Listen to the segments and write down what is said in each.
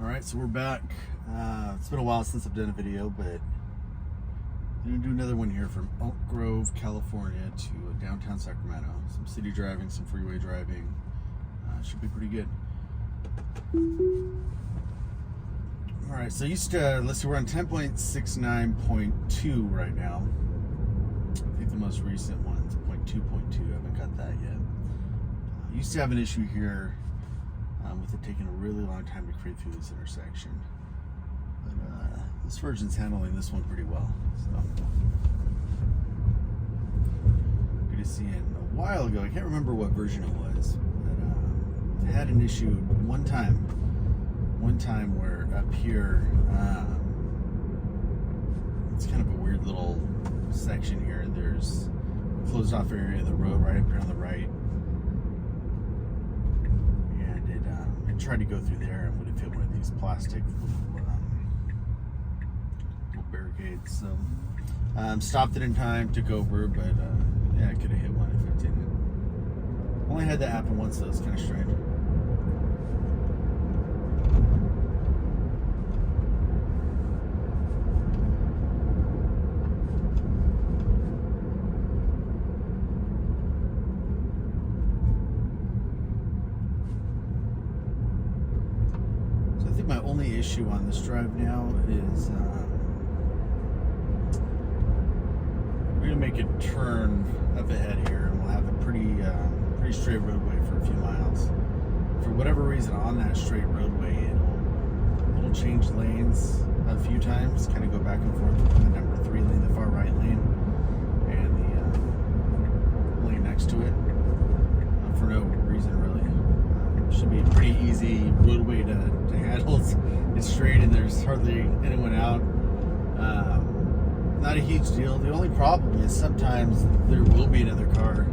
Alright, so we're back. It's been a while since I've done a video, but I'm going to do another one here from Elk Grove, California to downtown Sacramento. Some city driving, some freeway driving. Should be pretty good. Alright, so let's see, we're on 10.69.2 right now. I think the most recent one's 0.2.2. I haven't got that yet. Used to have an issue here with it taking a really long time to create through this intersection. But this version's handling this one pretty well. So good to see it. A while ago, I can't remember what version it was, but I had an issue one time where up here, it's kind of a weird little section here. There's a closed off area of the road right up here on the right. I tried to go through there and would have hit one of these plastic little barricades. So stopped it in time, took over, but yeah, I could have hit one if it didn't. Only had that happen once, so it's kind of strange. My only issue on this drive now is we're gonna make a turn up ahead here, and we'll have a pretty straight roadway for a few miles. For whatever reason, on that straight roadway, it'll change lanes a few times, kind of go back and forth between the number 3 lane, the far right lane, and the lane next to it, for no reason really. Should be a pretty easy roadway to handle. It's straight and there's hardly anyone out. Not a huge deal. The only problem is sometimes there will be another car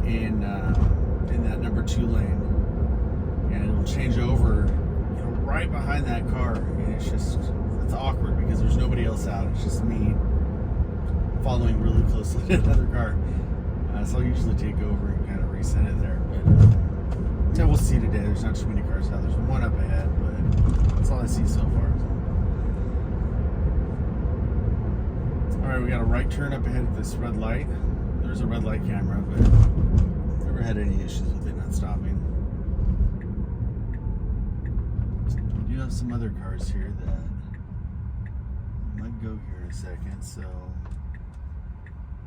in that number 2 lane, and it'll change over, right behind that car, and it's awkward because there's nobody else out. It's just me following really closely to another car. So I'll usually take over and kind of reset it there, but. Yeah, we'll see today. There's not too many cars out. There's one up ahead, but that's all I see so far. Alright, we got a right turn up ahead at this red light. There's a red light camera, but never had any issues with it not stopping. We do have some other cars here that might go here in a second. So,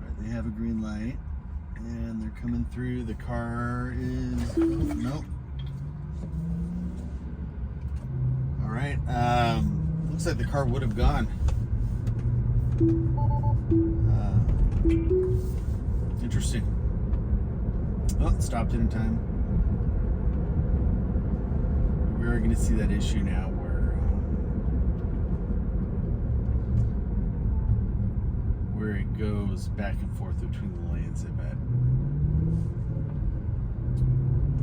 alright, they have a green light. And they're coming through. The car is... nope. Alright. Looks like the car would have gone. Interesting. Oh, stopped it in time. We are going to see that issue now where it goes back and forth between the lanes, I bet.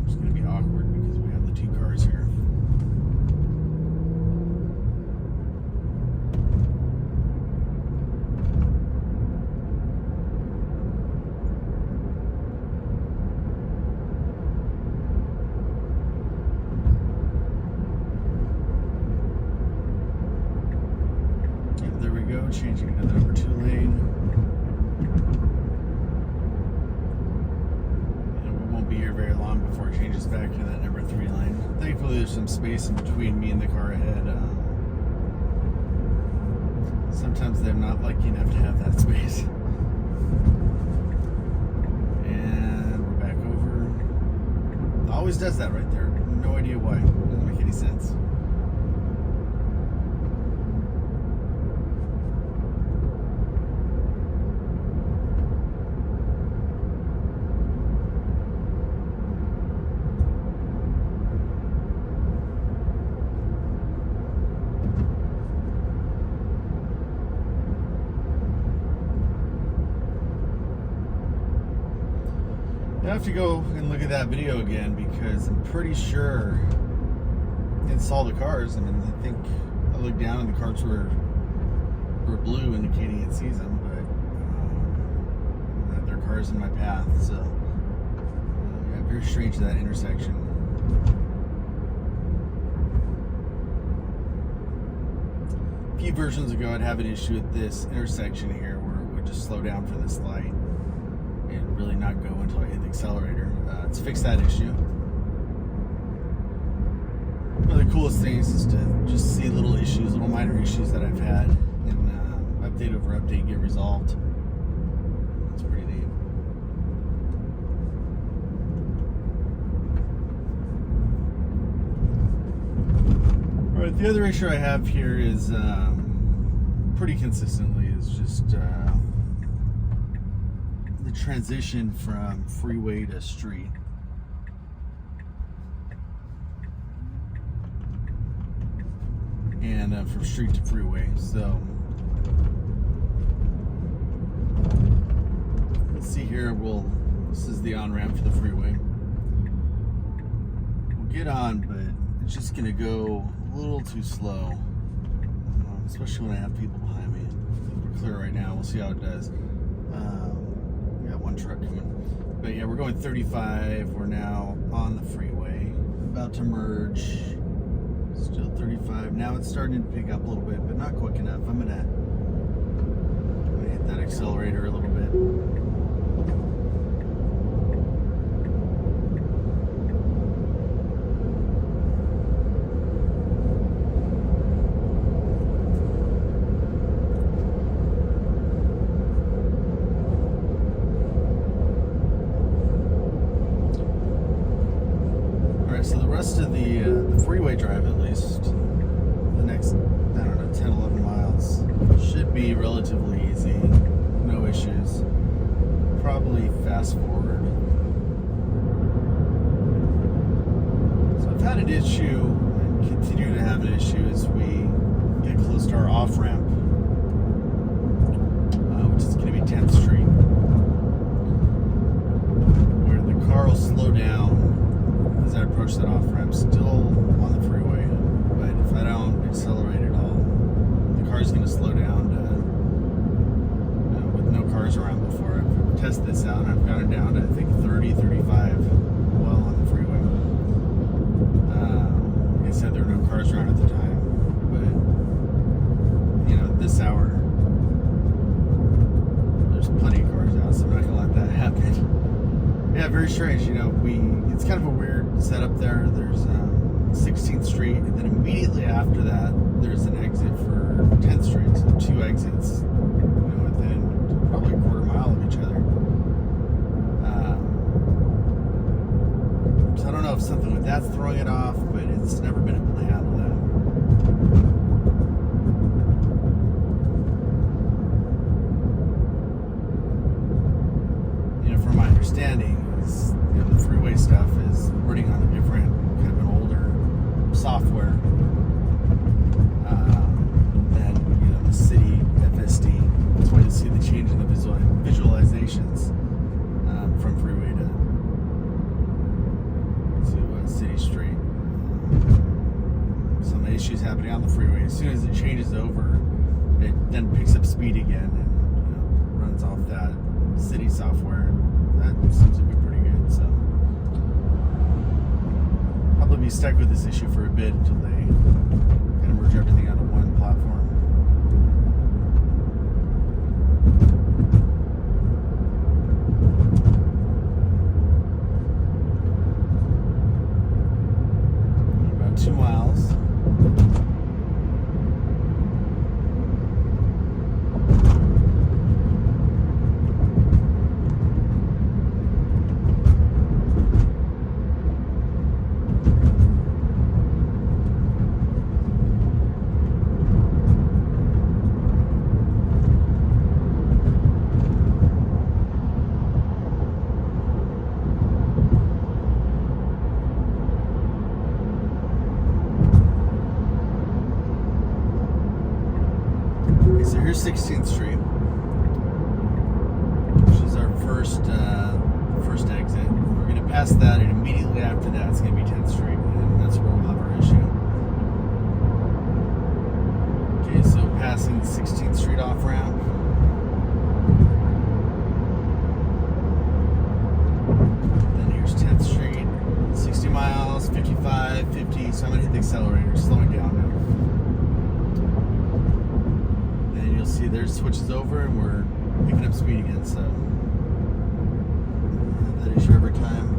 It's going to be awkward because we have the 2 cars here. Yep, there we go, changing to the number 2 lane. Be here very long before it changes back to that number 3 lane. Thankfully, there's some space in between me and the car ahead. Sometimes they're not lucky enough to have that space. And we're back over. It always does that right there. No idea why. Doesn't make any sense. I have to go and look at that video again because I'm pretty sure it saw the cars. I mean, I think I looked down and the cars were blue, indicating it sees them, but there are cars in my path. So yeah, very strange, that intersection. few versions ago, I'd have an issue at this intersection here where it would just slow down for this light and really not go until I hit the accelerator. It's fixed that issue. One of the coolest things is to just see little issues, little minor issues that I've had, and update over update get resolved. It's pretty neat. All right, the other issue I have here is pretty consistently is just the transition from freeway to street. And from street to freeway. So let's see here. This is the on-ramp for the freeway. We'll get on, but it's just gonna go a little too slow, especially when I have people behind me. I think we're clear right now. We'll see how it does. We got one truck coming, but yeah, we're going 35. We're now on the freeway, about to merge. Still 35. Now it's starting to pick up a little bit, but not quick enough. I'm gonna hit that accelerator a little bit. So the rest of the freeway drive, at least, the next, 10, 11 miles, should be relatively easy. No issues. Probably fast forward. So I've had an issue, and continue to have an issue as we get close to our off-ramp, which is going to be 10th Street, where the car will slow down as I approach that off-ramp, still on the freeway, but if I don't accelerate at all, the car's going to slow down to, with no cars around before. I've tested this out, and I've got it down to, I think, 30, 35 while on the freeway. Like I said, there were no cars around at the time, but, this hour, there's plenty of cars out, so I'm not going to let that happen. Yeah, very strange. It's kind of a weird setup there. There's 16th Street, and then immediately after that, there's an exit for 10th Street. So 2 exits, within probably a quarter mile of each other. So I don't know if something with that's throwing it off, but it's never been able to handle that. From my understanding, the freeway stuff is running on a different, kind of an older software than the city FSD. That's why you see the change in the visualizations from freeway to city street. Some issues happening on the freeway. As soon as it changes over, it then picks up speed again and runs off that city software. That seems to be pretty good, so probably be stuck with this issue for a bit until they kind of merge everything onto one platform. About 2 miles. So here's 16th Street, which is our first exit. We're going to pass that, and immediately after that, it's going to be 10th Street, and that's where we'll have our issue. Okay, so passing the 16th Street off ramp. Then here's 10th Street, 60 miles, 55, 50. So I'm going to hit the accelerator, slowing down now. see there's switches over and we're picking up speed again, so that issue every time.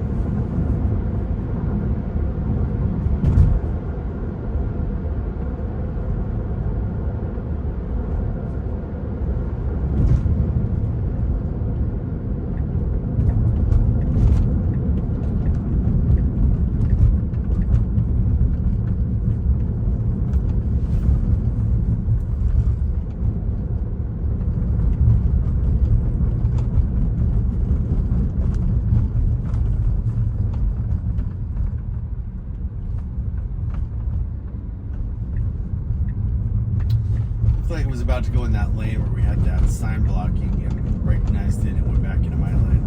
Like it was about to go in that lane where we had that sign blocking and recognized it and went back into my lane.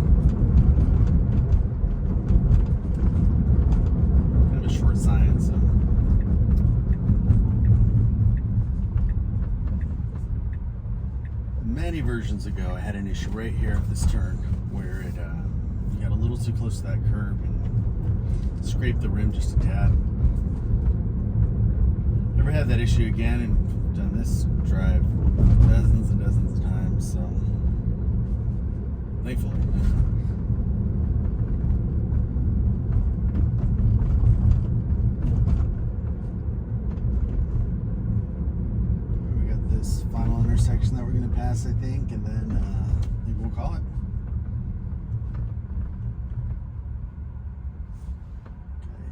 Kind of a short sign, so. Many versions ago, I had an issue right here at this turn where it you got a little too close to that curb and scraped the rim just a tad. Never had that issue again, and done this drive dozens and dozens of times, so thankfully. We got this final intersection that we're going to pass, I think, and then I think we'll call it. Okay,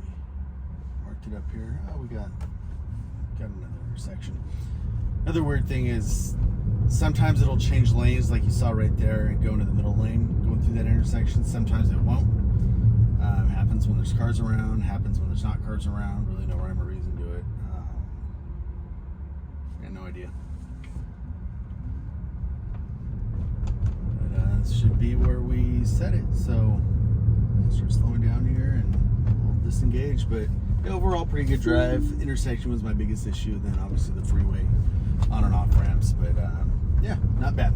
marked it up here. Oh, we got another intersection. Another weird thing is sometimes it'll change lanes like you saw right there and go into the middle lane going through that intersection. Sometimes it won't. Happens when there's cars around, happens when there's not cars around. Really no rhyme or reason to it. I got no idea. But this should be where we set it. So I'll start slowing down here and we'll disengage, but overall pretty good drive. Intersection was my biggest issue, then obviously the freeway on and off ramps, but yeah, not bad.